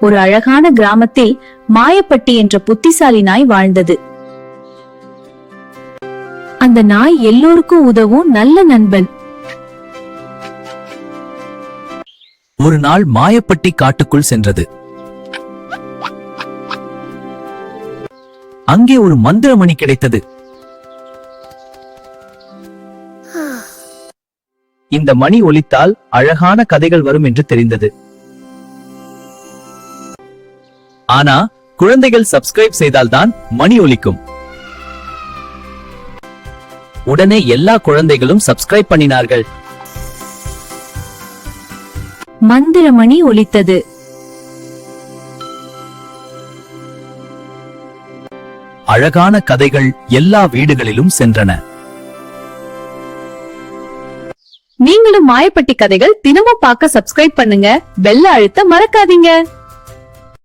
ஒரு அழகான கிராமத்தில் மாயப்பட்டி என்ற புத்திசாலி நாய் வாழ்ந்தது. அந்த நாய் எல்லோருக்கும் உதவும் நல்ல நண்பன். ஒரு நாள் மாயப்பட்டி காட்டுக்குள் சென்றது. அங்கே ஒரு மந்திரமணி கிடைத்தது. இந்த மணி ஒலித்தால் அழகான கதைகள் வரும் என்று தெரிந்தது. ஆனா குழந்தைகள் சப்ஸ்கிரைப் செய்தால்தான் மணி ஒலிக்கும். உடனே எல்லா குழந்தைகளும் சப்ஸ்கிரைப் பண்ணினார்கள். மந்திரமணி ஒலித்தது. அழகான கதைகள் எல்லா வீடுகளிலும் சென்றன. நீங்களும் மாயப்பட்டி கதைகள் தினமும் பார்க்க சப்ஸ்கிரைப் பண்ணுங்க. பெல்ல அழுத்த மறக்காதீங்க.